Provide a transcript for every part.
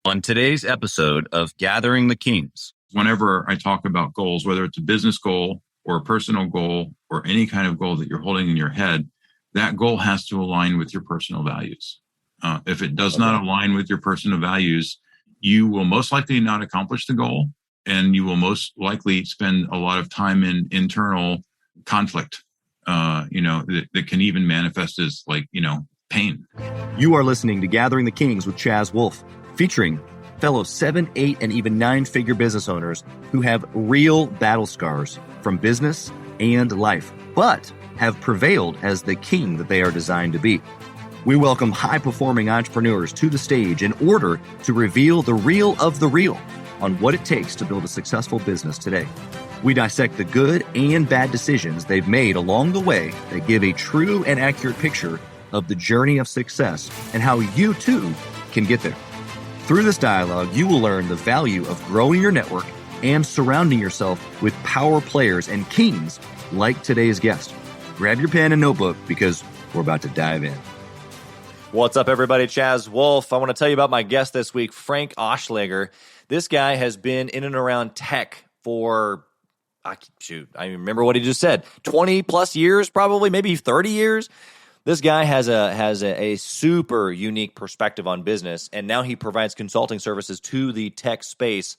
On today's episode of Gathering the Kings. Whenever I talk about goals, whether it's a business goal or a personal goal or any kind of goal that you're holding in your head, that goal has to align with your personal values. If it does not align with your personal values, you will most likely not accomplish the goal, and you will most likely spend a lot of time in internal conflict, that can even manifest as pain. You are listening to Gathering the Kings with Chaz Wolfe, featuring fellow 7, 8, and even 9-figure business owners who have real battle scars from business and life, but have prevailed as the king that they are designed to be. We welcome high-performing entrepreneurs to the stage in order to reveal the real of the real on what it takes to build a successful business today. We dissect the good and bad decisions they've made along the way that give a true and accurate picture of the journey of success and how you too can get there. Through this dialogue, you will learn the value of growing your network and surrounding yourself with power players and kings like today's guest. Grab your pen and notebook because we're about to dive in. What's up, everybody? Chaz Wolfe. I want to tell you about my guest this week, Frank Oelschlager. This guy has been in and around tech for, I remember what he just said, 20 plus years, probably, maybe 30 years. This guy has a super unique perspective on business, and now he provides consulting services to the tech space.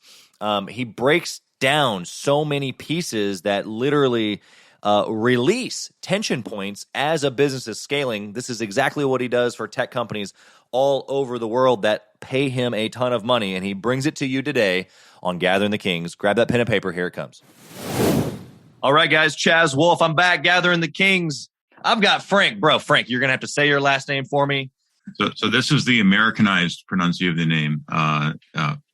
He breaks down so many pieces that literally release tension points as a business is scaling. This is exactly what he does for tech companies all over the world that pay him a ton of money, and he brings it to you today on Gathering the Kings. Grab that pen and paper. Here it comes. All right, guys. Chaz Wolfe. I'm back. Gathering the Kings. I've got Frank. Bro, Frank, you're going to have to say your last name for me. So this is the Americanized pronunciation of the name,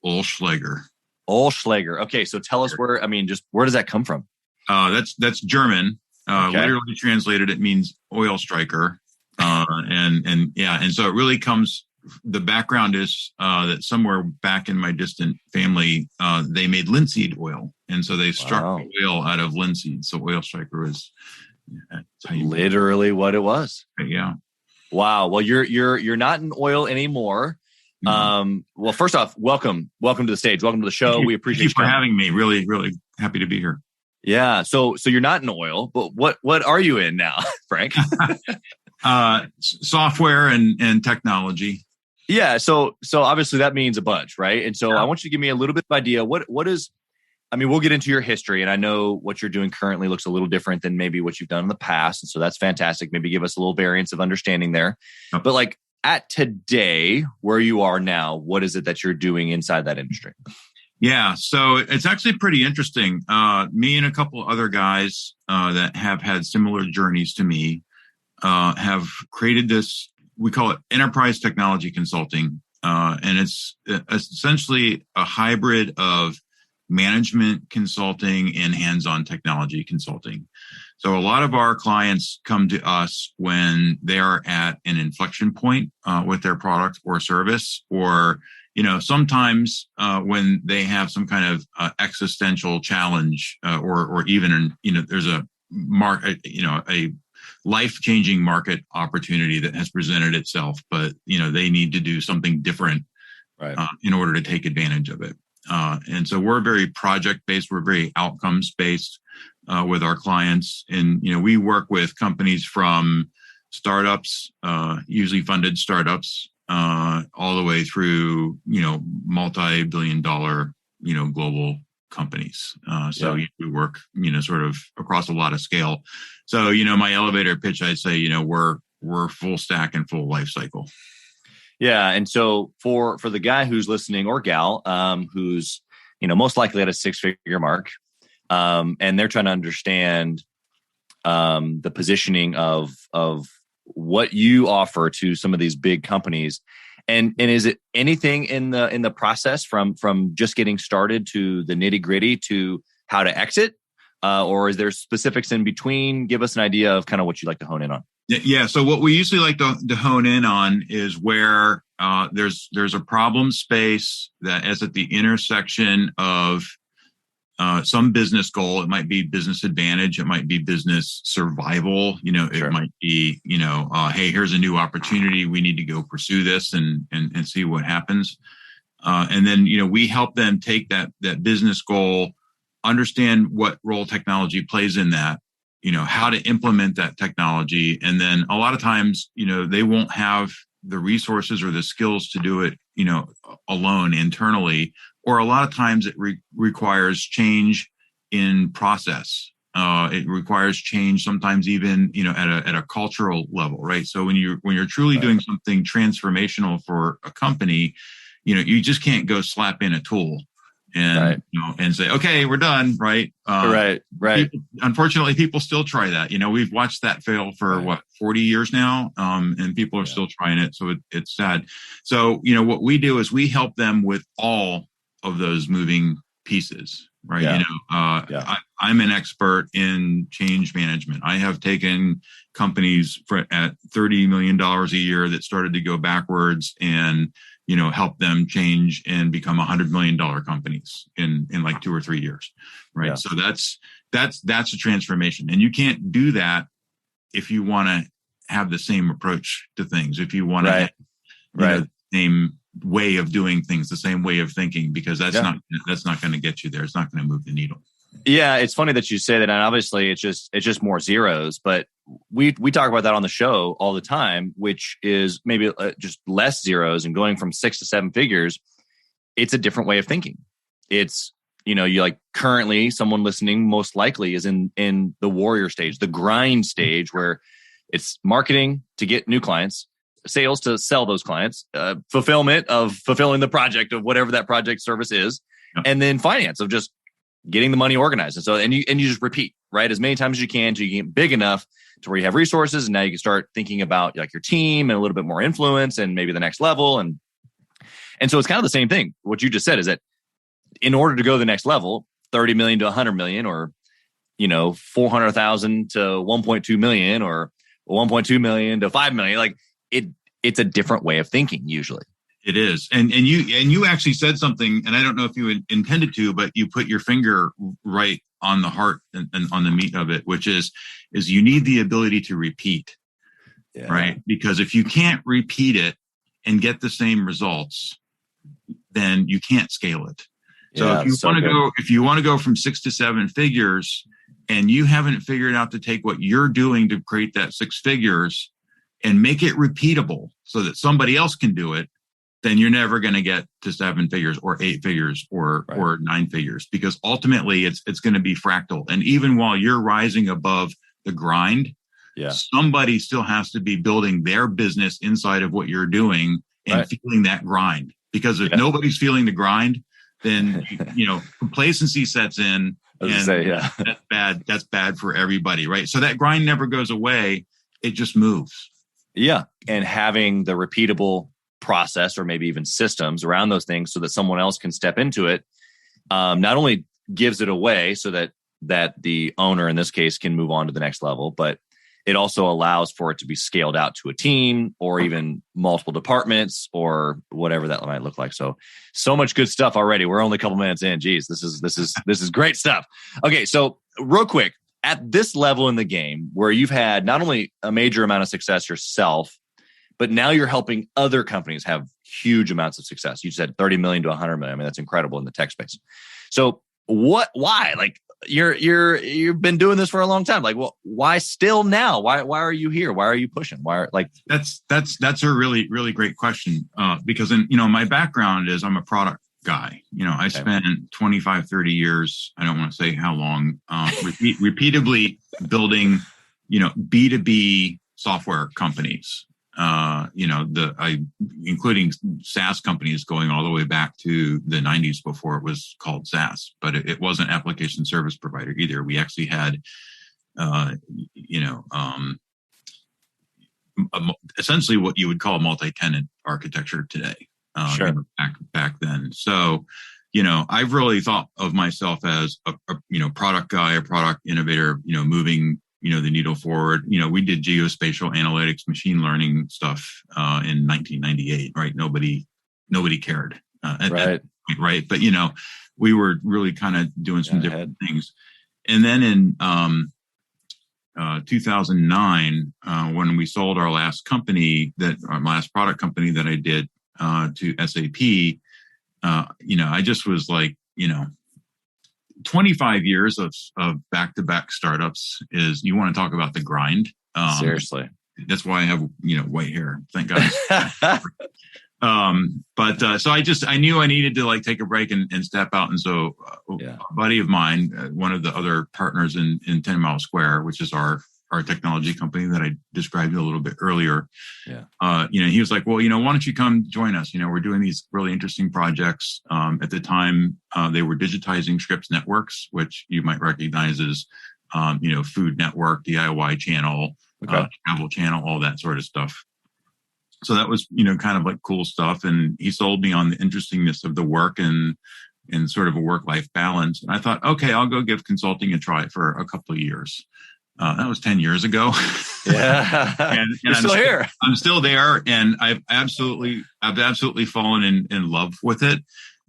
Oelschlager. Oelschlager. Okay, so tell us where does that come from? That's German. Okay. Literally translated, it means oil striker. And so it really comes, the background is that somewhere back in my distant family, they made linseed oil. And so they struck oil out of linseed. So oil striker is literally what it was. Yeah. Wow. Well, you're not in oil anymore. Mm-hmm. Well, first off, welcome to the stage. Welcome to the show. We appreciate you for having me. Really, really happy to be here. Yeah. So you're not in oil, but what are you in now, Frank? Software and technology. Yeah. So obviously that means a bunch, right? And so I want you to give me a little bit of idea. What is, we'll get into your history, and I know what you're doing currently looks a little different than maybe what you've done in the past. And so that's fantastic. Maybe give us a little variance of understanding there. Okay. But at today, where you are now, what is it that you're doing inside that industry? Yeah, so it's actually pretty interesting. Me and a couple other guys that have had similar journeys to me have created this, we call it enterprise technology consulting. And it's essentially a hybrid of management consulting and hands-on technology consulting. So a lot of our clients come to us when they are at an inflection point with their product or service, or sometimes when they have some kind of existential challenge, or even there's a a life-changing market opportunity that has presented itself, but they need to do something different, right, in order to take advantage of it. And so we're very project-based, we're very outcomes-based with our clients. And, we work with companies from startups, usually funded startups, all the way through, multi-billion-dollar, global companies. We work, sort of across a lot of scale. So, my elevator pitch, I'd say, we're full stack and full life cycle. Yeah. And so for the guy who's listening, or gal, who's, most likely at a 6-figure mark, and they're trying to understand the positioning of what you offer to some of these big companies. And is it anything in the process from just getting started to the nitty-gritty to how to exit? Or is there specifics in between? Give us an idea of kind of what you'd like to hone in on. Yeah. So what we usually like to hone in on is where there's a problem space that is at the intersection of some business goal. It might be business advantage. It might be business survival. Sure. It might be, hey, here's a new opportunity. We need to go pursue this and see what happens. And then, we help them take that business goal, understand what role technology plays in that, how to implement that technology. And then a lot of times, they won't have the resources or the skills to do it, alone internally, or a lot of times it requires change in process. It requires change sometimes even, at a cultural level, right? So when you're truly doing something transformational for a company, you just can't go slap in a tool and, and say, okay, we're done. Right. Right. Unfortunately, people still try that. We've watched that fail for 40 years now. And people are still trying it. So it's sad. So, what we do is we help them with all of those moving pieces. Right. Yeah. I'm an expert in change management. I have taken companies at $30 million a year that started to go backwards and, help them change and become $100 million companies in like 2 or 3 years. Right. Yeah. So that's a transformation. And you can't do that if you want to have the same approach to things, if you want to have the same way of doing things, the same way of thinking, because that's not going to get you there. It's not going to move the needle. Yeah, it's funny that you say that, and obviously it's just more zeros. But we talk about that on the show all the time, which is maybe just less zeros and going from 6 to 7 figures. It's a different way of thinking. It's you like currently someone listening most likely is in the warrior stage, the grind stage, where it's marketing to get new clients, sales to sell those clients, fulfillment of fulfilling the project of whatever that project service is, and then finance of just getting the money organized. And so, and you just repeat, right? As many times as you can to get big enough to where you have resources. And now you can start thinking about like your team and a little bit more influence and maybe the next level. And so it's kind of the same thing. What you just said is that in order to go to the next level, 30 million to 100 million, or, 400,000 to 1.2 million, or 1.2 million to 5 million, like it's a different way of thinking usually. It is. And you actually said something, and I don't know if you intended to, but you put your finger right on the heart and on the meat of it, which is you need the ability to repeat, right? Because if you can't repeat it and get the same results, then you can't scale it. So if you want to go from 6 to 7 figures and you haven't figured out to take what you're doing to create that 6 figures and make it repeatable so that somebody else can do it, then you're never going to get to 7 figures or 8 figures or 9 figures, because ultimately it's going to be fractal. And even while you're rising above the grind, somebody still has to be building their business inside of what you're doing and feeling that grind. Because if nobody's feeling the grind, then complacency sets in, and that's bad. That's bad for everybody, right? So that grind never goes away; it just moves. Yeah, and having the repeatable process or maybe even systems around those things so that someone else can step into it, not only gives it away so that the owner in this case can move on to the next level, but it also allows for it to be scaled out to a team or even multiple departments or whatever that might look like. So much good stuff already. We're only a couple minutes in. Geez, this is great stuff. Okay, so real quick, at this level in the game where you've had not only a major amount of success yourself, but now you're helping other companies have huge amounts of success. You said 30 million to 100 million. I mean, that's incredible in the tech space. So why? Like you've been doing this for a long time. Like, well, why still now? Why are you here? Why are you pushing? That's a really, really great question. Because my background is I'm a product guy. I spent 25, 30 years, I don't want to say how long, repeatedly building, B2B software companies. Including SaaS companies going all the way back to the 90s before it was called SaaS, but it wasn't application service provider either. We actually had, essentially what you would call multi-tenant architecture today, back then. So, I've really thought of myself as a product guy, a product innovator, moving the needle forward. We did geospatial analytics, machine learning stuff in 1998, right? Nobody cared at that point, right? But, we were really kind of doing some different things. And then in 2009, when we sold our last product company that I did to SAP, I just was like, 25 years of back-to-back startups is, you want to talk about the grind. Seriously. That's why I have, white hair. Thank God. So I knew I needed to like take a break and step out. And so a buddy of mine, one of the other partners in 10 Mile Square, which is our technology company that I described a little bit earlier. Yeah. He was like, well, why don't you come join us? We're doing these really interesting projects. At the time, they were digitizing Scripps Networks, which you might recognize as, Food Network, DIY Channel, Travel Channel, all that sort of stuff. So that was, kind of like cool stuff. And he sold me on the interestingness of the work and sort of a work-life balance. And I thought, okay, I'll go give consulting a try for a couple of years. That was 10 years ago. Yeah. and You're still here. I'm still there. And I've absolutely fallen in love with it.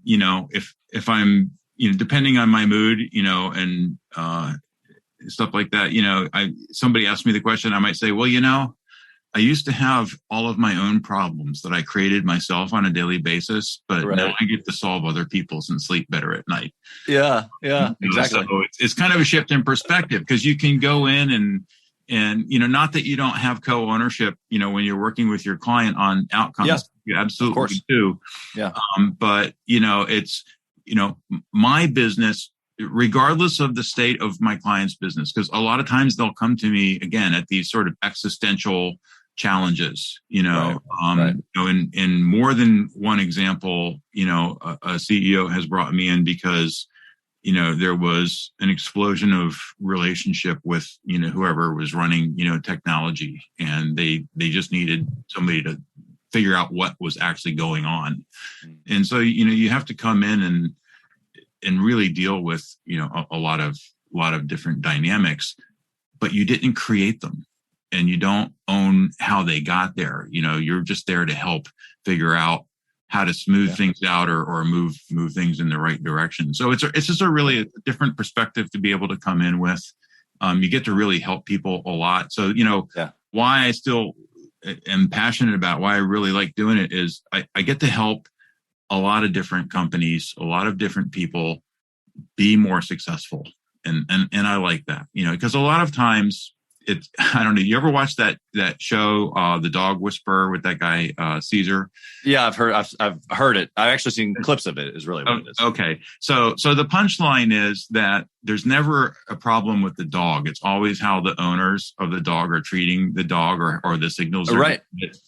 If I'm, depending on my mood, and stuff like that, somebody asked me the question, I might say, well, I used to have all of my own problems that I created myself on a daily basis, but now I get to solve other people's and sleep better at night. Yeah, exactly. So it's kind of a shift in perspective, because you can go in and not that you don't have co-ownership, when you're working with your client on outcomes. Yeah, you absolutely do. Yeah. But it's, my business, regardless of the state of my client's business, because a lot of times they'll come to me again at these sort of existential challenges, in more than one example, a CEO has brought me in because, there was an explosion of relationship with, whoever was running, technology, and they just needed somebody to figure out what was actually going on. And so, you have to come in and really deal with, a lot of different dynamics, but you didn't create them. And you don't own how they got there. You're just there to help figure out how to smooth things out or move things in the right direction. So it's just a really different perspective to be able to come in with. You get to really help people a lot. So, why I still am passionate about, why I really like doing it is I get to help a lot of different companies, a lot of different people be more successful. And I like that, because a lot of times, I don't know. You ever watch that show, The Dog Whisperer, with that guy, Caesar? Yeah, I've heard it. I've actually seen clips of it. Is really what it is. Okay. So the punchline is that there's never a problem with the dog. It's always how the owners of the dog are treating the dog or the signals. Right.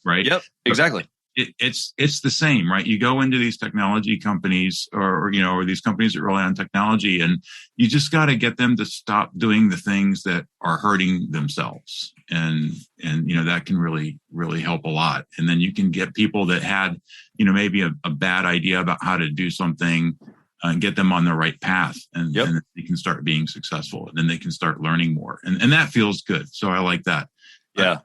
Right. Yep. Exactly. It's the same, right? You go into these technology companies or these companies that rely on technology, and you just got to get them to stop doing the things that are hurting themselves. And that can really, really help a lot. And then you can get people that had, maybe a bad idea about how to do something and get them on the right path, and they can start being successful, and then they can start learning more. And that feels good. So I like that. Yeah.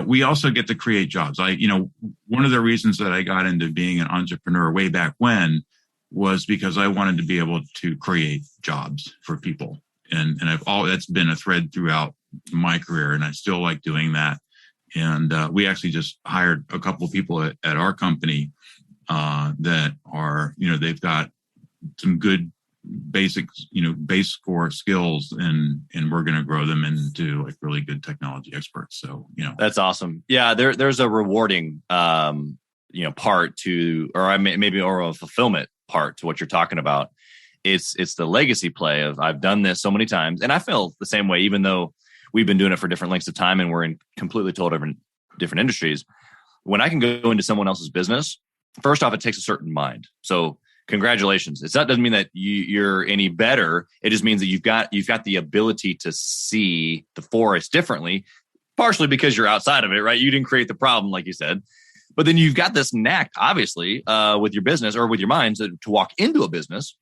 We also get to create jobs. One of the reasons that I got into being an entrepreneur way back when was because I wanted to be able to create jobs for people. And that's been a thread throughout my career, and I still like doing that. And we actually just hired a couple of people at our company that are, they've got some good base core skills, and we're going to grow them into like really good technology experts. So, that's awesome. Yeah. There's a rewarding, part to, or maybe a fulfillment part to what you're talking about. It's the legacy play of, I've done this so many times, and I feel the same way, even though we've been doing it for different lengths of time and we're in completely total different industries. When I can go into someone else's business, first off, it takes a certain mind. So congratulations. That doesn't mean that you're any better. It just means that you've got the ability to see the forest differently, partially because you're outside of it, right? You didn't create the problem, like you said. But then you've got this knack, obviously, with your business or with your mind to walk into a business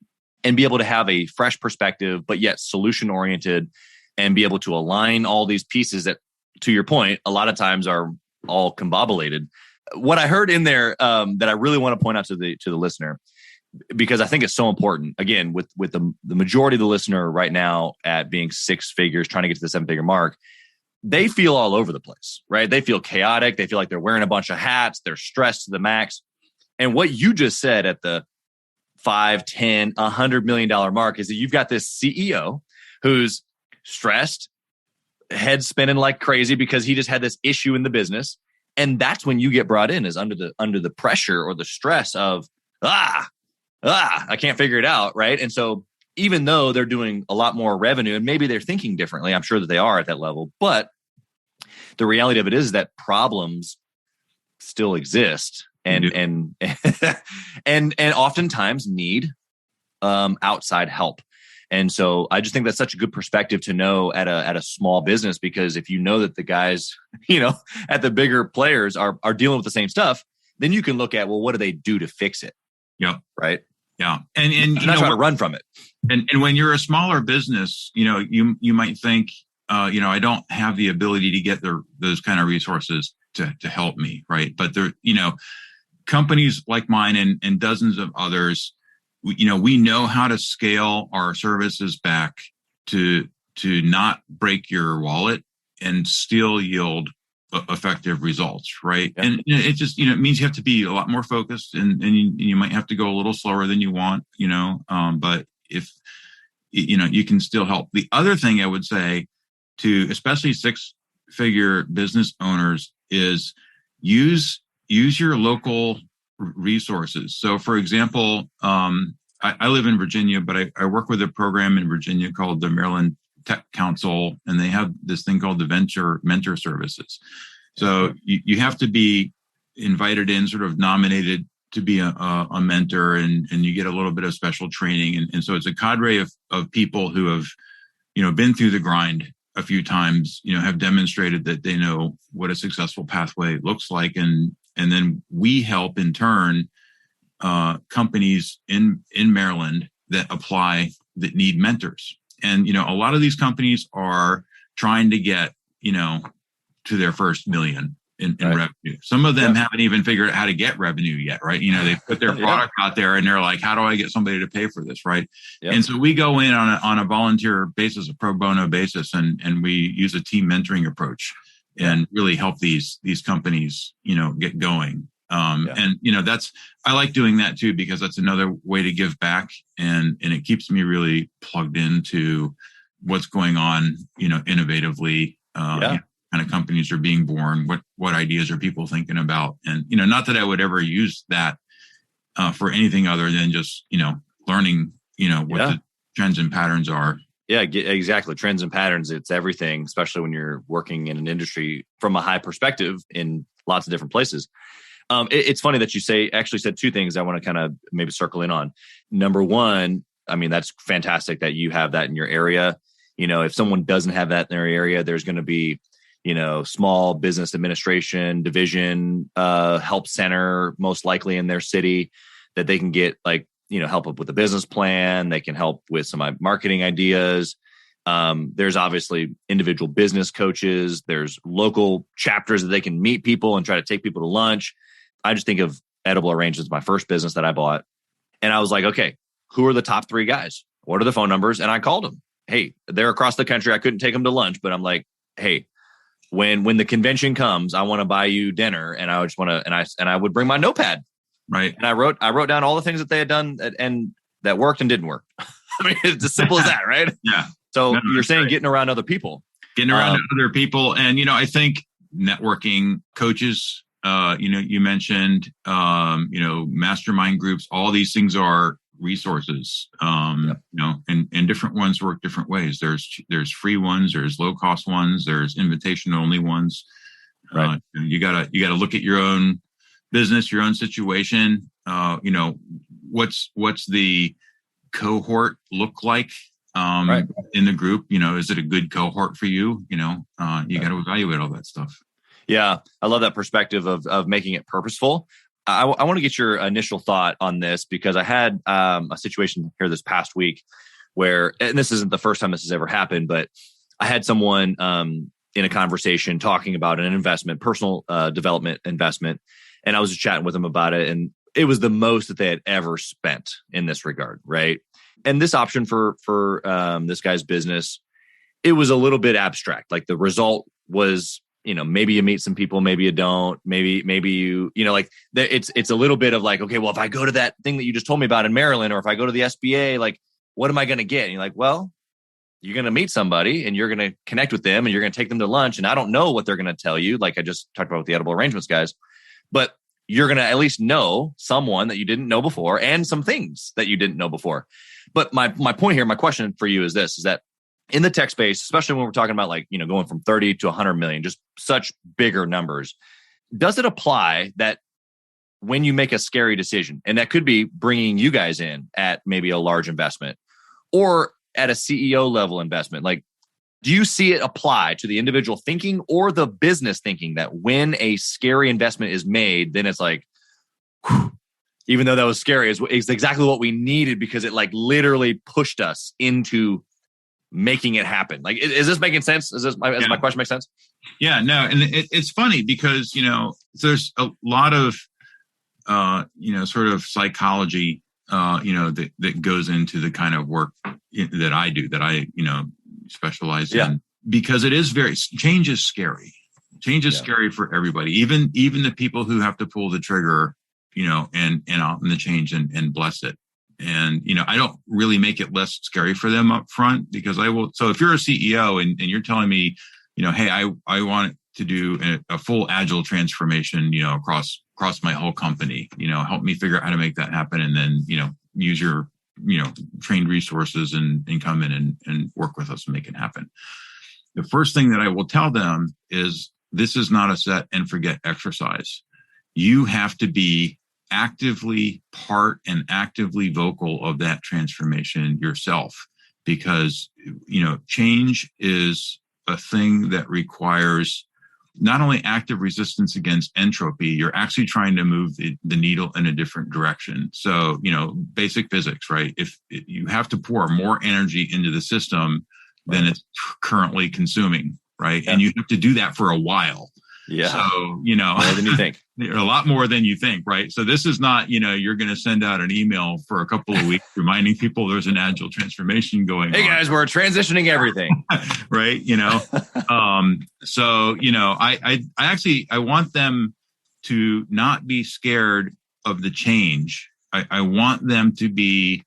and be able to have a fresh perspective, but yet solution-oriented, and be able to align all these pieces that, to your point, a lot of times are all combobulated. What I heard in there that I really want to point out to the listener, because I think it's so important, again, with the majority of the listener right now at being six figures, trying to get to the 7-figure mark, they feel all over the place, right? They feel chaotic. They feel like they're wearing a bunch of hats. They're stressed to the max. And what you just said at the 5, 10, $100 million mark is that you've got this CEO who's stressed, head spinning like crazy because he just had this issue in the business. And that's when you get brought in, is under the pressure or the stress of, I can't figure it out. Right. And so even though they're doing a lot more revenue and maybe they're thinking differently, I'm sure that they are at that level, but the reality of it is that problems still exist and and oftentimes need outside help. And so I just think that's such a good perspective to know at a small business, because if you know that the guys, at the bigger players are dealing with the same stuff, then you can look at, well, what do they do to fix it? Yeah. Right. Yeah. And not trying to run from it. And when you're a smaller business, you might think, I don't have the ability to get those kind of resources to help me. Right. But there, companies like mine and dozens of others, we know how to scale our services back to not break your wallet and still yield effective results, right? Yeah. And it just, it means you have to be a lot more focused and you might have to go a little slower than you want, but if, you can still help. The other thing I would say to especially 6-figure business owners is use your local resources. So for example, I live in Virginia, but I work with a program in Virginia called the Maryland Tech Council, and they have this thing called the mentor services. So you have to be invited in, sort of nominated to be a mentor, and you get a little bit of special training. And so it's a cadre of people who have, been through the grind a few times, have demonstrated that they know what a successful pathway looks like. And then we help in turn companies in Maryland that apply that need mentors. And, a lot of these companies are trying to get, to their first million in revenue. Some of them haven't even figured out how to get revenue yet, right? They put their product out there and they're like, how do I get somebody to pay for this, right? Yep. And so we go in on a volunteer basis, a pro bono basis, and we use a team mentoring approach and really help these companies, get going. And, I like doing that too, because that's another way to give back, and it keeps me really plugged into what's going on, innovatively, kind of companies are being born, what ideas are people thinking about? And, not that I would ever use that, for anything other than just, learning, what the trends and patterns are. Yeah, exactly. Trends and patterns. It's everything, especially when you're working in an industry from a high perspective in lots of different places. It's funny that you actually said two things I want to kind of maybe circle in on. Number one, that's fantastic that you have that in your area. If someone doesn't have that in their area, there's going to be, small business administration division, help center, most likely in their city, that they can get help up with a business plan. They can help with some marketing ideas. There's obviously individual business coaches. There's local chapters that they can meet people and try to take people to lunch. I just think of Edible Arrangements, my first business that I bought. And I was like, okay, who are the top 3 guys? What are the phone numbers? And I called them. Hey, they're across the country. I couldn't take them to lunch, but I'm like, hey, when the convention comes, I want to buy you dinner. And I just want to, and I would bring my notepad. Right. And I wrote down all the things that they had done and that worked and didn't work. It's as simple as that, right? Yeah. So you're saying getting around other people. Getting around other people. And, I think networking coaches, you mentioned, mastermind groups, all these things are resources, and different ones work different ways. There's free ones, there's low cost ones, there's invitation only ones. Right. You gotta look at your own business, your own situation. What's the cohort look like in the group? Is it a good cohort for you? You got to evaluate all that stuff. Yeah, I love that perspective of making it purposeful. I want to get your initial thought on this, because I had a situation here this past week where, and this isn't the first time this has ever happened, but I had someone in a conversation talking about an investment, personal development investment, and I was just chatting with them about it, and it was the most that they had ever spent in this regard, right? And this option for this guy's business, it was a little bit abstract. Like the result was, maybe you meet some people, maybe you don't, maybe you, like it's a little bit of like, okay, well, if I go to that thing that you just told me about in Maryland, or if I go to the SBA, like, what am I going to get? And you're like, well, you're going to meet somebody and you're going to connect with them and you're going to take them to lunch. And I don't know what they're going to tell you. Like I just talked about with the edible arrangements guys, but you're going to at least know someone that you didn't know before and some things that you didn't know before. But my point here, my question for you is this, is that in the tech space, especially when we're talking about like, going from 30 to 100 million, just such bigger numbers, does it apply that when you make a scary decision, and that could be bringing you guys in at maybe a large investment or at a CEO level investment, like, do you see it apply to the individual thinking or the business thinking that when a scary investment is made, then it's like, whew, even though that was scary, is exactly what we needed because it like literally pushed us into making it happen. Like, is this making sense? Does my question make sense? Yeah, no. And it's funny because, there's a lot of, sort of psychology, that goes into the kind of work that I do, that I, specialize in, because it is change is scary. Change is scary for everybody, even the people who have to pull the trigger, and out in the change and bless it. And, I don't really make it less scary for them up front because I will. So if you're a CEO and you're telling me, hey, I want to do a full agile transformation, across my whole company, help me figure out how to make that happen. And then, use your, trained resources and come in and work with us and make it happen. The first thing that I will tell them is this is not a set and forget exercise. You have to be actively part and actively vocal of that transformation yourself, because, change is a thing that requires not only active resistance against entropy, you're actually trying to move the needle in a different direction. So, basic physics, right? If you have to pour more energy into the system than it's currently consuming, right? Yeah. And you have to do that for a while. Yeah. So, more than you think. A lot more than you think, right? So this is not, you're going to send out an email for a couple of weeks reminding people there's an agile transformation going on. Hey guys, we're transitioning everything. Right. So, I want them to not be scared of the change. I want them to be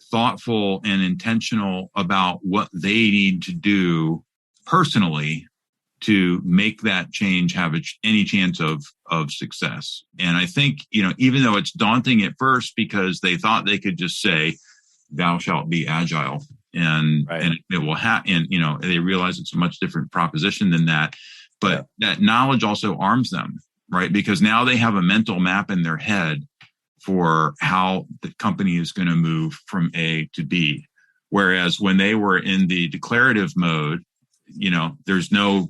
thoughtful and intentional about what they need to do personally to make that change have any chance of success. And I think, even though it's daunting at first because they thought they could just say, thou shalt be agile and it will happen. And, they realize it's a much different proposition than that. But that knowledge also arms them, right? Because now they have a mental map in their head for how the company is going to move from A to B. Whereas when they were in the declarative mode, there's no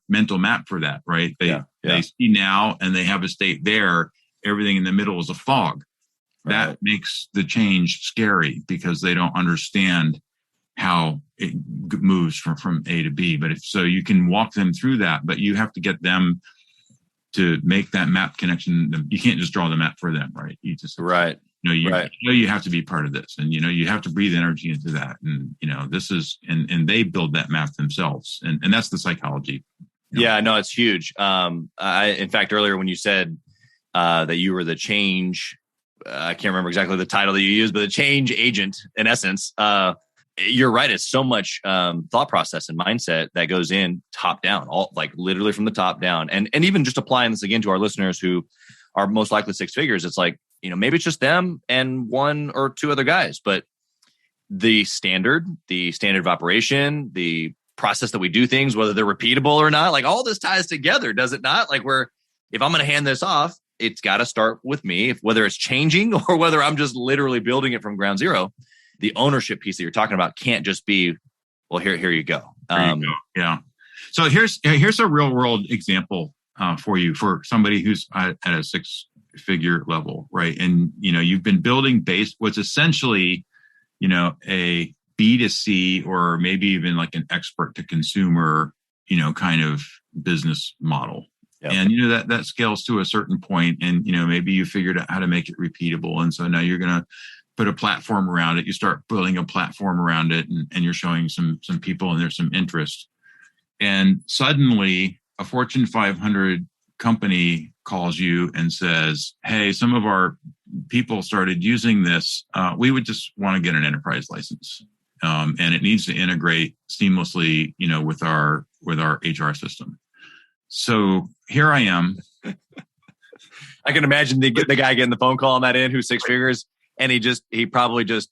mental map for that, right? They see now and they have a state there. Everything in the middle is a fog. Right. That makes the change scary because they don't understand how it moves from A to B. But so you can walk them through that, but you have to get them to make that map connection. You can't just draw the map for them, right? You just you have to be part of this, and you have to breathe energy into that, and this is and they build that map themselves, and that's the psychology. Yeah, no, it's huge. In fact, earlier when you said that you were the change, I can't remember exactly the title that you used, but the change agent in essence. You're right. It's so much thought process and mindset that goes in top down, all like literally from the top down, and even just applying this again to our listeners who are most likely six figures. It's like, maybe it's just them and one or two other guys, but the standard of operation, the process that we do things, whether they're repeatable or not, like all this ties together, does it not? Like if I'm going to hand this off, it's got to start with me, whether it's changing or whether I'm just literally building it from ground zero. The ownership piece that you're talking about can't just be, well, here you go. Yeah. So here's a real world example for you, for somebody who's at a 6-figure level, right? And, you've been building what's essentially, a B2C or maybe even like an expert to consumer, kind of business model. Yep. And, that scales to a certain point and, maybe you figured out how to make it repeatable. And so now you're going to put a platform around it. You start building a platform around it and you're showing some people and there's some interest. And suddenly a Fortune 500 company calls you and says, hey, some of our people started using this. We would just want to get an enterprise license. And it needs to integrate seamlessly, with our HR system. So here I am. I can imagine the guy getting the phone call on that end who's six figures, and he probably just,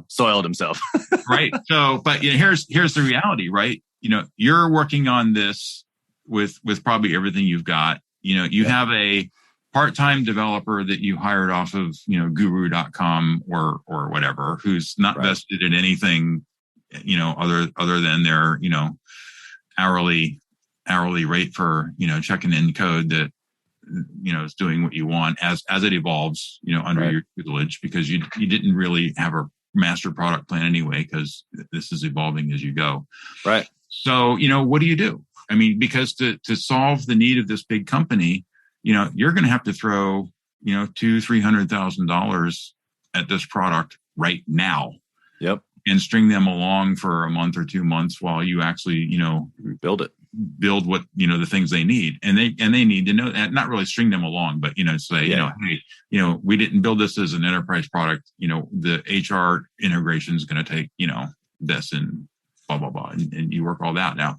soiled himself. Right. So, but here's the reality, right? You're working on this with probably everything you've got. You have a part-time developer that you hired off of, guru.com or whatever, who's not vested in anything, other than their, hourly rate for, checking in code that, is doing what you want as it evolves, under your tutelage, because you didn't really have a master product plan anyway, because this is evolving as you go. Right. So, what do you do? I mean, because to solve the need of this big company, you're going to have to throw, $200,000-$300,000 at this product right now. Yep. And string them along for a month or 2 months while you actually, build what, the things they need. And they need to know that, not really string them along, but, say, hey, we didn't build this as an enterprise product. The HR integration is going to take, this and blah, blah, blah. And you work all that out.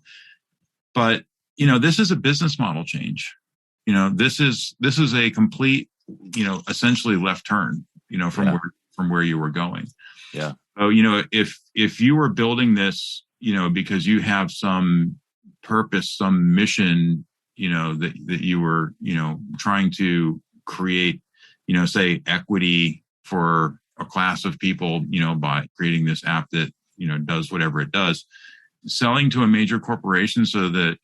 But, this is a business model change. This is a complete, essentially left turn, from where you were going. Yeah. So, if you were building this, because you have some purpose, some mission, that you were, trying to create, say equity for a class of people, by creating this app that, does whatever it does, selling to a major corporation so that,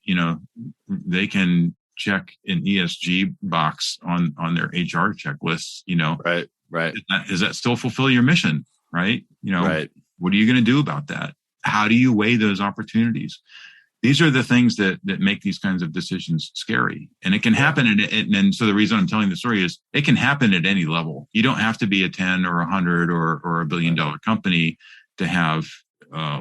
they can check an ESG box on their HR checklists, Right. Does that still fulfill your mission? Right. Right. What are you going to do about that? How do you weigh those opportunities? These are the things that make these kinds of decisions scary. And it can happen. And so the reason I'm telling the story is it can happen at any level. You don't have to be a 10 or 100 or $1 billion company to have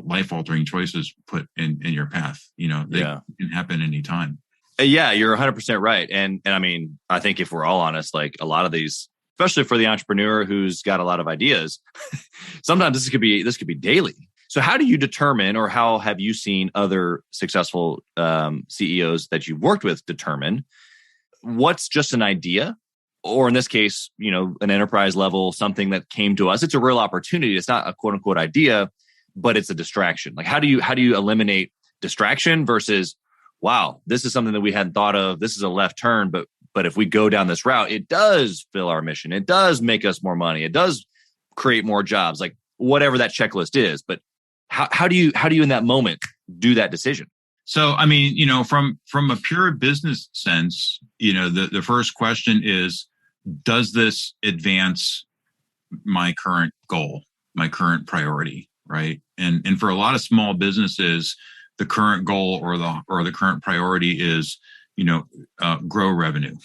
life altering choices put in your path. They can happen anytime. Yeah, you're 100% right. And I mean, I think if we're all honest, like a lot of these, especially for the entrepreneur who's got a lot of ideas, sometimes this could be daily. So how do you determine, or how have you seen other successful CEOs that you've worked with determine what's just an idea, or in this case, an enterprise level, something that came to us? It's a real opportunity. It's not a quote unquote idea, but it's a distraction. Like how do you eliminate distraction versus, wow, this is something that we hadn't thought of. This is a left turn, but if we go down this route, it does fill our mission. It does make us more money. It does create more jobs, like whatever that checklist is. But how do you in that moment do that decision? So, I mean, from a pure business sense, the first question is, does this advance my current goal, my current priority, right? And for a lot of small businesses, the current goal or the current priority is, grow revenue,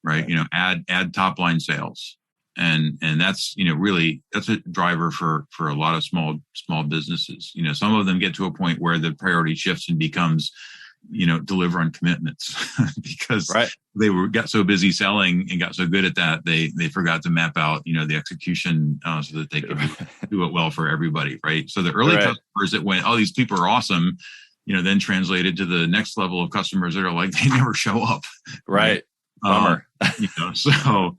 right? Add top line sales. And that's, really, that's a driver for a lot of small businesses. Some of them get to a point where the priority shifts and becomes, deliver on commitments because they got so busy selling and got so good at that. They forgot to map out, the execution so that they could do it well for everybody. Right. So the early customers that went, oh, these people are awesome, then translated to the next level of customers that are like, they never show up. Right. Bummer. So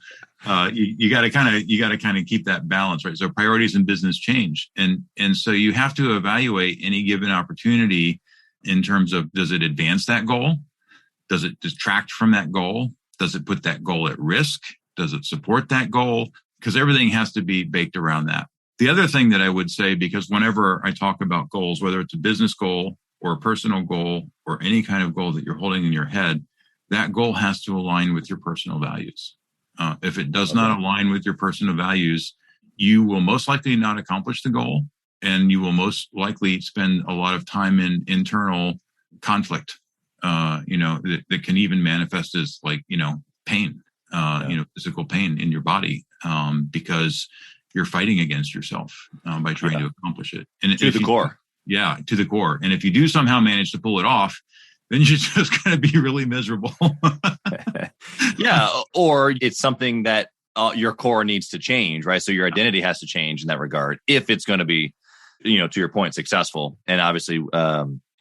you got to kind of keep that balance, right? So priorities in business change. And so you have to evaluate any given opportunity in terms of, does it advance that goal? Does it detract from that goal? Does it put that goal at risk? Does it support that goal? Because everything has to be baked around that. The other thing that I would say, because whenever I talk about goals, whether it's a business goal or a personal goal or any kind of goal that you're holding in your head, that goal has to align with your personal values. If it does not align with your personal values, you will most likely not accomplish the goal, and you will most likely spend a lot of time in internal conflict, that can even manifest as like, pain, physical pain in your body, because you're fighting against yourself by trying to accomplish it. And to the core. Yeah, to the core. And if you do somehow manage to pull it off, then you're just going to be really miserable. Yeah. Or it's something that your core needs to change, right? So your identity has to change in that regard if it's going to be, to your point, successful. And obviously,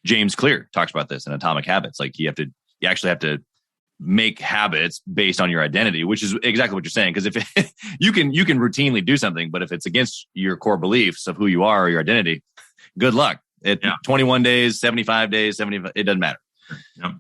James Clear talks about this in Atomic Habits. Like you actually have to make habits based on your identity, which is exactly what you're saying. Because if you can routinely do something, but if it's against your core beliefs of who you are or your identity, good luck. 21 days, 75 days, 70, it doesn't matter. Yep.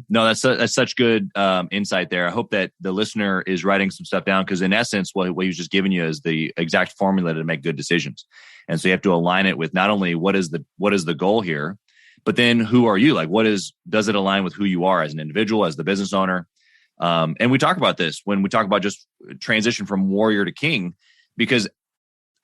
No, that's such good insight there. I hope that the listener is writing some stuff down, because in essence, what he was just giving you is the exact formula to make good decisions. And so you have to align it with not only what is the goal here, but then who are you? Like, does it align with who you are as an individual, as the business owner? And we talk about this when we talk about just transition from warrior to king, because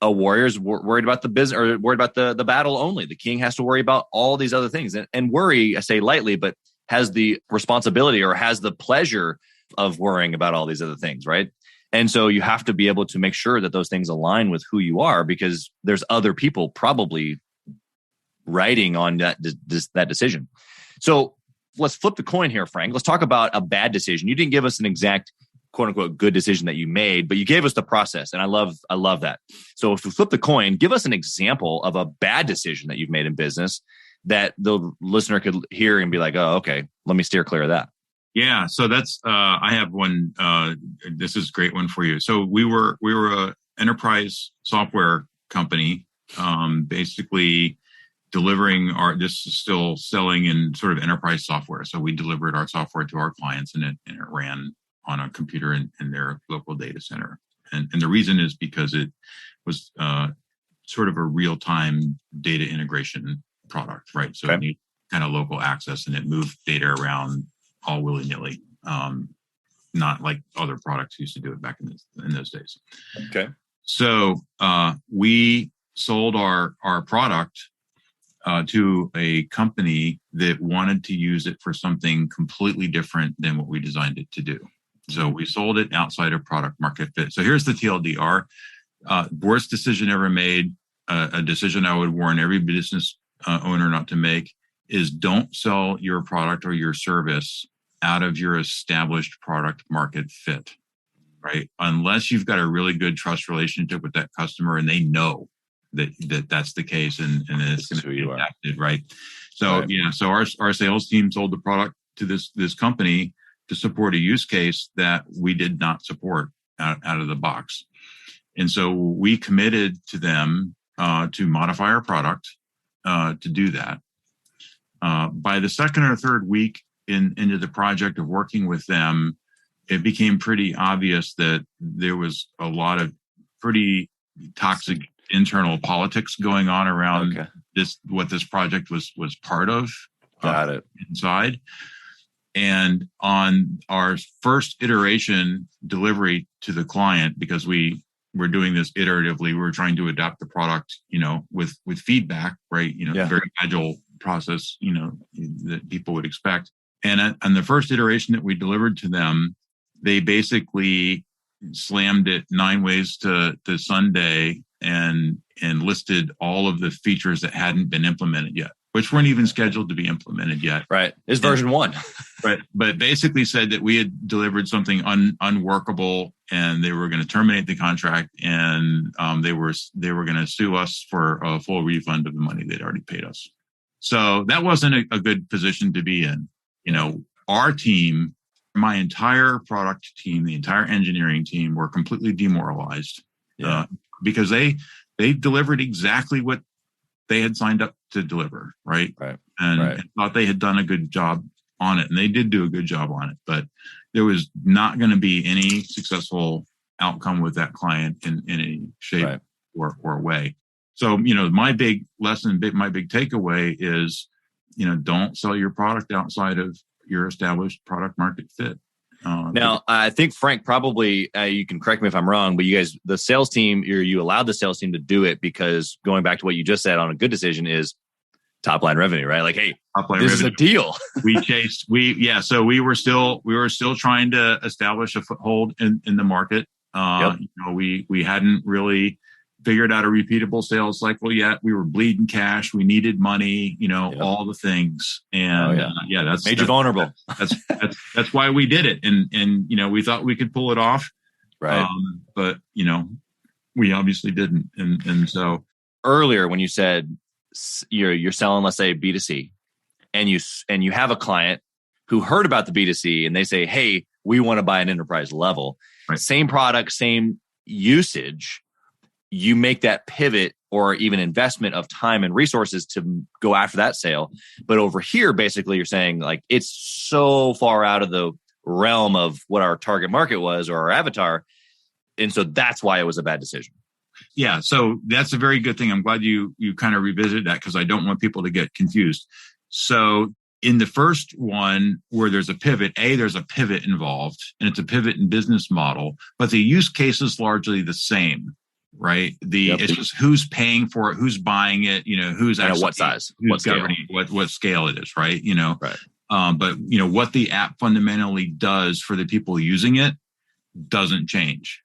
a warrior is worried about the business, or worried about the battle only. The king has to worry about all these other things. And worry, I say lightly, but has the responsibility or has the pleasure of worrying about all these other things, right? And so you have to be able to make sure that those things align with who you are, because there's other people probably writing on that decision. So let's flip the coin here, Frank. Let's talk about a bad decision. You didn't give us an exact quote unquote good decision that you made, but you gave us the process. And I love that. So if we flip the coin, give us an example of a bad decision that you've made in business that the listener could hear and be like, oh, okay, let me steer clear of that. Yeah. So that's, I have one, this is a great one for you. So we were a enterprise software company, basically delivering this is still selling in sort of enterprise software. So we delivered our software to our clients, and it ran on a computer in their local data center. And the reason is because it was, sort of a real-time data integration product, right? So It needed kind of local access, and it moved data around all willy-nilly, not like other products used to do it back in those days. Okay. So we sold our product to a company that wanted to use it for something completely different than what we designed it to do. So we sold it outside of product market fit. So here's the TLDR. Worst decision ever made, a decision I would warn every business owner not to make, is don't sell your product or your service out of your established product market fit, right? Unless you've got a really good trust relationship with that customer and they know that's the case, and it's going to be impacted, right? So right. Yeah, so our sales team sold the product to this company to support a use case that we did not support out of the box. And so we committed to them to modify our product to do that. By the second or third week into the project of working with them, it became pretty obvious that there was a lot of pretty toxic internal politics going on around what this project was part of. Got it. Inside. And on our first iteration delivery to the client, because we were doing this iteratively, we were trying to adapt the product, with feedback, right? Very agile process, that people would expect. And on the first iteration that we delivered to them, they basically slammed it 9 ways to Sunday and listed all of the features that hadn't been implemented yet, which weren't even scheduled to be implemented yet. Right. It's version 1. But basically said that we had delivered something unworkable, and they were going to terminate the contract, and they were going to sue us for a full refund of the money they'd already paid us. So that wasn't a good position to be in. Our team, my entire product team, the entire engineering team, were completely demoralized because they delivered exactly what they had signed up to deliver, right? And thought they had done a good job on it, and they did do a good job on it, but there was not going to be any successful outcome with that client in any shape or way. So, my big lesson, my big takeaway is, don't sell your product outside of your established product market fit. Now, I think Frank, probably you can correct me if I'm wrong, but you guys, the sales team, you allowed the sales team to do it because, going back to what you just said, on a good decision is top line revenue, right? Like, hey, this is a deal. So we were still trying to establish a foothold in the market. We hadn't really figured out a repeatable sales cycle yet. We were bleeding cash. We needed money, all the things. And that's made you vulnerable. That's why we did it. And, we thought we could pull it off. Right. But, we obviously didn't. And so earlier when you said you're selling, let's say B2C, and you have a client who heard about the B2C and they say, hey, we want to buy an enterprise level, right. Same product, same usage, you make that pivot or even investment of time and resources to go after that sale. But over here, basically you're saying like, it's so far out of the realm of what our target market was or our avatar. And so that's why it was a bad decision. Yeah. So that's a very good thing. I'm glad you kind of revisited that because I don't want people to get confused. So in the first one where there's a pivot, there's a pivot involved and it's a pivot in business model, but the use case is largely the same, right? It's just who's paying for it, who's buying it, who's actually what size, who's governing what scale it is, right? Right. But what the app fundamentally does for the people using it doesn't change.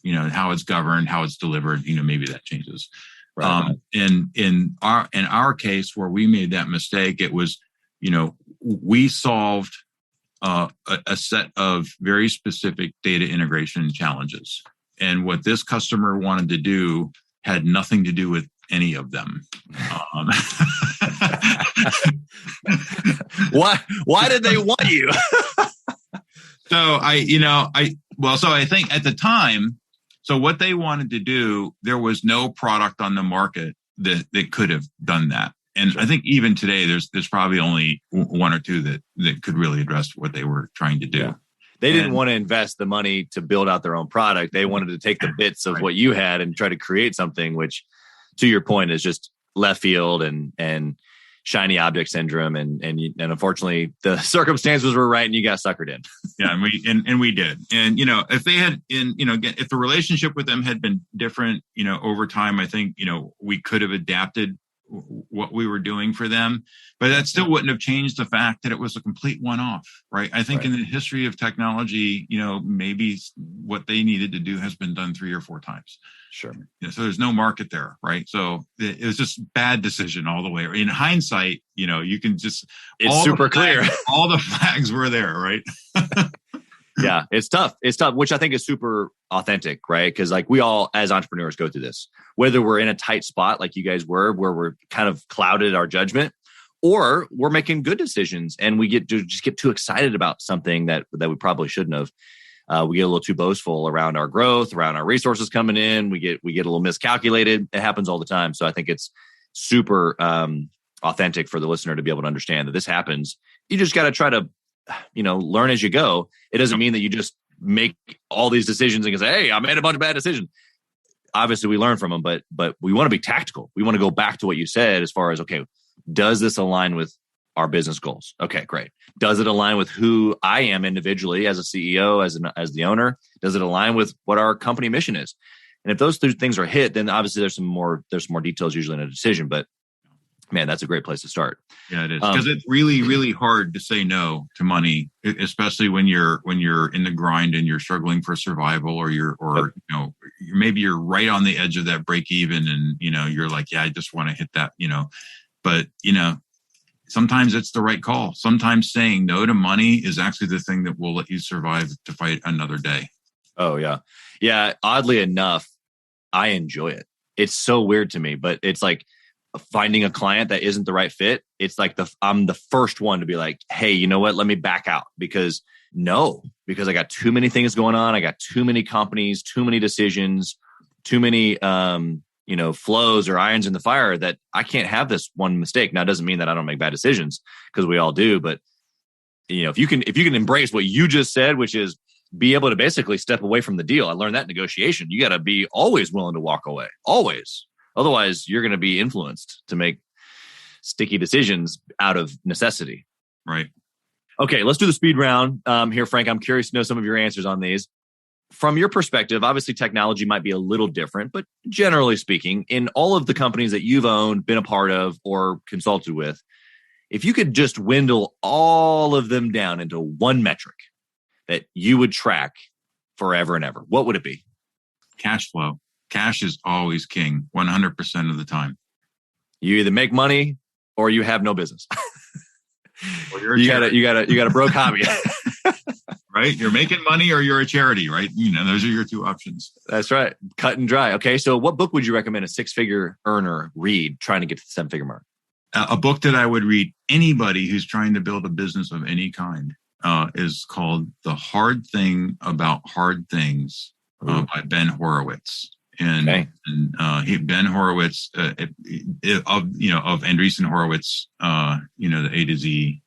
How it's governed, how it's delivered, maybe that changes. Right. In our case where we made that mistake, it was, we solved a set of very specific data integration challenges. And what this customer wanted to do had nothing to do with any of them. Why did they want you? So I think at the time, so what they wanted to do, there was no product on the market that could have done that. And sure. I think even today, there's probably only one or two that could really address what they were trying to do. Yeah. They didn't want to invest the money to build out their own product. They wanted to take the bits of what you had and try to create something, which to your point is just left field and shiny object syndrome. And unfortunately the circumstances were right and you got suckered in. Yeah. And we did. And, if they had again, if the relationship with them had been different, over time, I think, we could have adapted what we were doing for them, but that still wouldn't have changed the fact that it was a complete one-off, right? I think in the history of technology, maybe what they needed to do has been done 3 or 4 times. Sure. So there's no market there, right? So it was just bad decision all the way. In hindsight, you can just, it's super clear. All the flags were there, right? Yeah, it's tough. It's tough, which I think is super authentic, right? Because like we all as entrepreneurs go through this, whether we're in a tight spot like you guys were, where we're kind of clouded our judgment, or we're making good decisions and we get too excited about something that we probably shouldn't have. We get a little too boastful around our growth, around our resources coming in. We get a little miscalculated. It happens all the time. So I think it's super authentic for the listener to be able to understand that this happens. You just got to try to learn as you go. It doesn't mean that you just make all these decisions and can say, hey, I made a bunch of bad decisions. Obviously we learn from them, but we want to be tactical. We want to go back to what you said as far as, okay, does this align with our business goals? Okay, great. Does it align with who I am individually as a CEO, as the owner? Does it align with what our company mission is? And if those 2 things are hit, then obviously there's some more details usually in a decision, but man, that's a great place to start. Yeah, it is. Because it's really, really hard to say no to money, especially when you're in the grind and you're struggling for survival, or maybe you're right on the edge of that break even, and you're like, yeah, I just want to hit that, but sometimes it's the right call. Sometimes saying no to money is actually the thing that will let you survive to fight another day. Oh yeah, yeah. Oddly enough, I enjoy it. It's so weird to me, but it's like finding a client that isn't the right fit. It's like I'm the first one to be like, hey, you know what? Let me back out because I got too many things going on. I got too many companies, too many decisions, too many, flows or irons in the fire that I can't have this one mistake. Now, it doesn't mean that I don't make bad decisions because we all do. But, if you can embrace what you just said, which is be able to basically step away from the deal. I learned that in negotiation. You got to be always willing to walk away, always. Otherwise, you're going to be influenced to make sticky decisions out of necessity. Right. Okay, let's do the speed round here, Frank. I'm curious to know some of your answers on these. From your perspective, obviously technology might be a little different, but generally speaking, in all of the companies that you've owned, been a part of, or consulted with, if you could just dwindle all of them down into one metric that you would track forever and ever, what would it be? Cash flow. Cash is always king, 100% of the time. You either make money or you have no business. Or you got a broke hobby. Right? You're making money or you're a charity, right? Those are your two options. That's right. Cut and dry. Okay. So what book would you recommend a six-figure earner read trying to get to the seven-figure mark? A book that I would read anybody who's trying to build a business of any kind is called The Hard Thing About Hard Things by Ben Horowitz. Ben Horowitz of Andreessen Horowitz, the A to Z,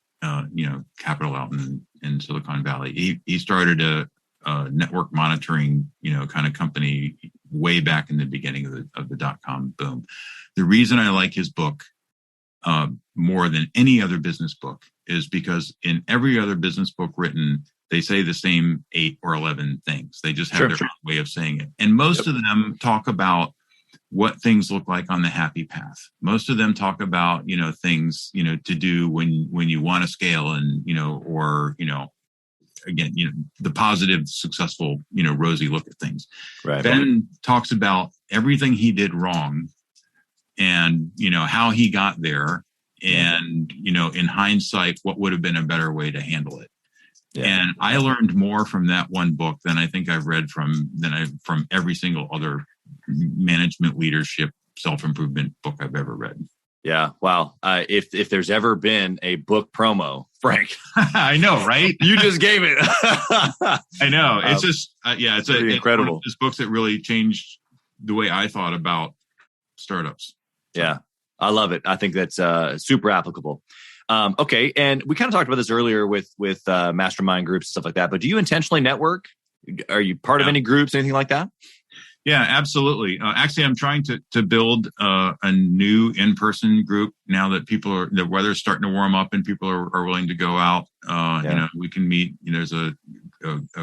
capital out in Silicon Valley. He started a network monitoring, kind of company way back in the beginning of the dot-com boom. The reason I like his book more than any other business book is because in every other business book written, they say the same 8 or 11 things. They just have their own way of saying it. And most of them talk about what things look like on the happy path. Most of them talk about, things, to do when you want to scale and, again, the positive, successful, rosy look at things. Right. Ben talks about everything he did wrong and, how he got there and, in hindsight, what would have been a better way to handle it. Yeah. And I learned more from that one book than I think I've read from every single other management, leadership, self-improvement book I've ever read. Yeah. Wow. If there's ever been a book promo, Frank, I know, right? You just gave it. I know. It's just, it's incredible. It's books that really changed the way I thought about startups. Yeah. I love it. I think that's super applicable. Okay. And we kind of talked about this earlier with mastermind groups and stuff like that, but do you intentionally network? Are you part of any groups, anything like that? Yeah, absolutely. Actually, I'm trying to build a new in-person group now that the weather's starting to warm up and people are willing to go out. We can meet. There's a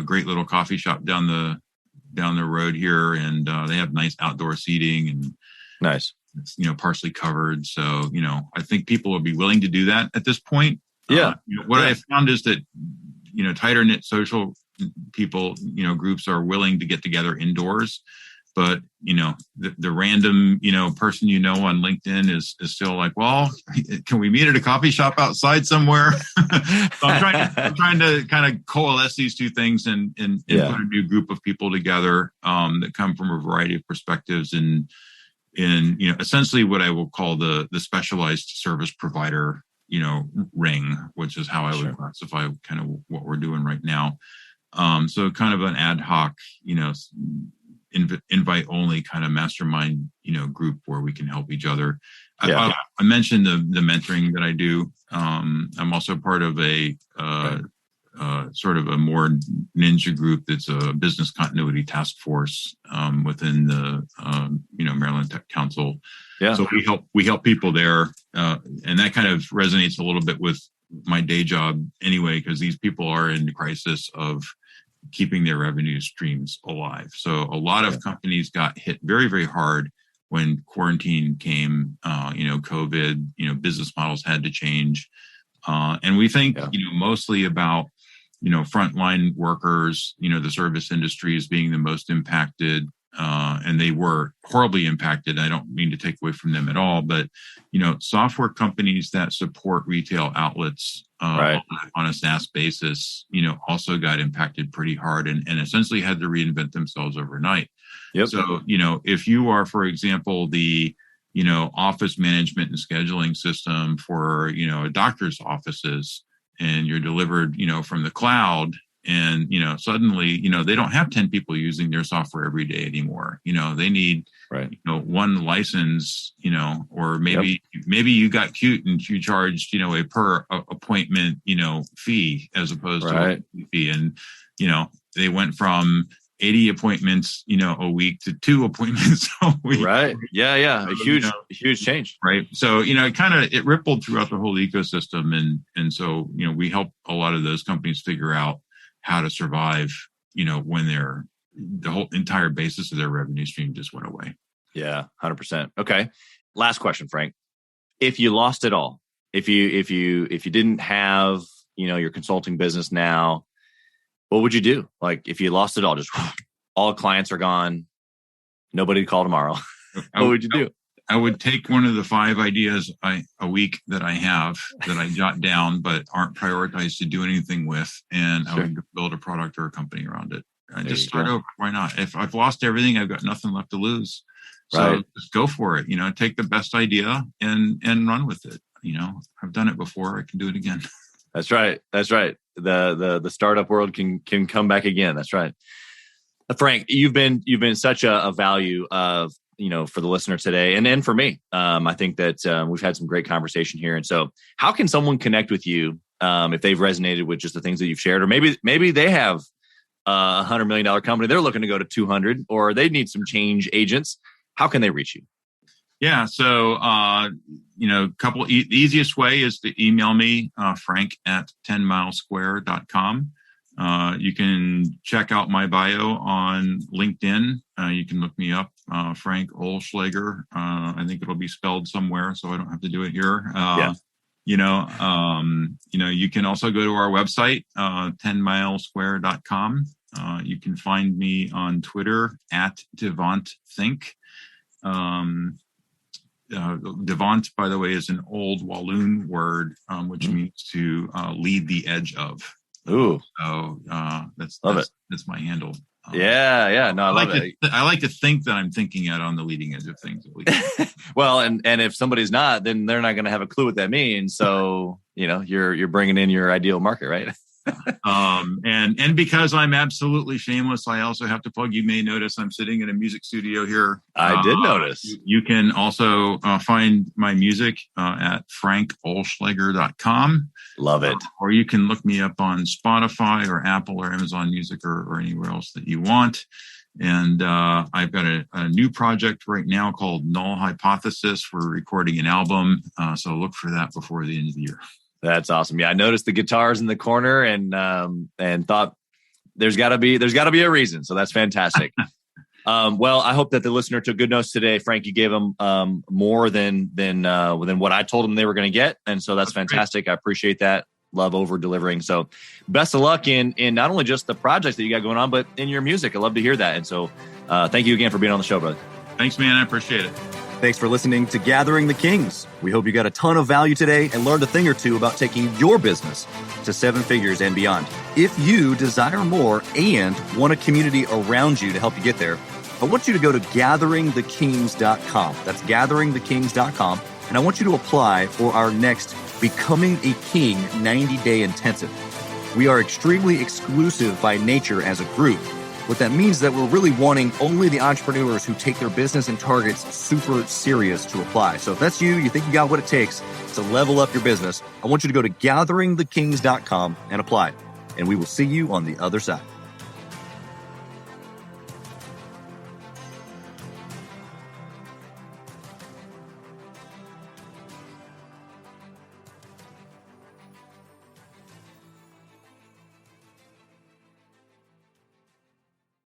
great little coffee shop down the road here, and they have nice outdoor seating and nice. It's, partially covered. So, I think people will be willing to do that at this point. Yeah. What I found is that, tighter knit social people, groups are willing to get together indoors. But, the random, person, on LinkedIn is still like, well, can we meet at a coffee shop outside somewhere? So I'm trying to kind of coalesce these two things and put a new group of people together that come from a variety of perspectives and essentially what I will call the specialized service provider, ring, which is how I would classify kind of what we're doing right now. So kind of an ad hoc, invite only kind of mastermind, group where we can help each other. I mentioned the mentoring that I do. I'm also part of a sort of a more ninja group that's a business continuity task force within the Maryland Tech Council. Yeah. So we help people there, and that kind of resonates a little bit with my day job anyway, because these people are in the crisis of keeping their revenue streams alive. So a lot of companies got hit very, very hard when quarantine came, COVID, business models had to change. And we think, mostly about, frontline workers, the service industries being the most impacted. And they were horribly impacted. I don't mean to take away from them at all, but, software companies that support retail outlets on a SaaS basis, also got impacted pretty hard and essentially had to reinvent themselves overnight. Yep. So, if you are, for example, the, office management and scheduling system for, a doctor's offices and you're delivered, from the cloud, and, suddenly, they don't have 10 people using their software every day anymore. They need, one license, or maybe you got cute and you charged, a per appointment, fee as opposed to a fee. And, they went from 80 appointments, a week to 2 appointments a week. Right. Yeah. A huge change. Right. So, it rippled throughout the whole ecosystem. And so, we help a lot of those companies figure out how to survive, when the whole entire basis of their revenue stream just went away. Yeah, 100%. Okay. Last question, Frank. If you lost it all, if you didn't have, your consulting business now, what would you do? Like if you lost it all, just all clients are gone, Nobody call tomorrow. What would you do? I would take one of the 5 ideas a week that I have that I jot down, but aren't prioritized to do anything with. And I would build a product or a company around it. And just start over. Why not? If I've lost everything, I've got nothing left to lose. So just go for it. Take the best idea and run with it. I've done it before. I can do it again. That's right. The startup world can come back again. That's right. Frank, you've been such a value of, for the listener today and for me. I think that we've had some great conversation here. And so how can someone connect with you if they've resonated with just the things that you've shared, or maybe they have a $100 million company, they're looking to go to 200, or they need some change agents. How can they reach you? Yeah. So, the easiest way is to email me, frank@10milesquare.com. You can check out my bio on LinkedIn. You can look me up, Frank Oelschlager. I think it'll be spelled somewhere, so I don't have to do it here. You can also go to our website, 10milesquare.com. You can find me on Twitter @DevantThink. Devant, by the way, is an old Walloon word, which means to lead the edge of. Ooh. So that's my handle. Yeah. No, I love it. I like to think that I'm thinking out on the leading edge of things. Well, and if somebody's not, then they're not going to have a clue what that means. So, you're bringing in your ideal market, right? And because I'm absolutely shameless, I also have to plug. You may notice I'm sitting in a music studio here. I did notice. You can also find my music at frankoelschlager.com. Love it. Or you can look me up on Spotify or Apple or Amazon Music or anywhere else that you want. And I've got a new project right now called Null Hypothesis. We're recording an album. So look for that before the end of the year. That's awesome. Yeah, I noticed the guitars in the corner and thought there's got to be a reason. So that's fantastic. Well, I hope that the listener took good notes today. Frank, you gave them more than what I told them they were going to get, and so that's fantastic. Great. I appreciate that. Love over delivering. So best of luck in not only just the projects that you got going on, but in your music. I love to hear that. And so thank you again for being on the show, brother. Thanks, man. I appreciate it. Thanks for listening to Gathering the Kings. We hope you got a ton of value today and learned a thing or two about taking your business to 7 figures and beyond. If you desire more and want a community around you to help you get there, I want you to go to gatheringthekings.com. That's gatheringthekings.com. And I want you to apply for our next Becoming a King 90-day intensive. We are extremely exclusive by nature as a group. What that means is that we're really wanting only the entrepreneurs who take their business and targets super serious to apply. So if that's you think you got what it takes to level up your business, I want you to go to gatheringthekings.com and apply. And we will see you on the other side.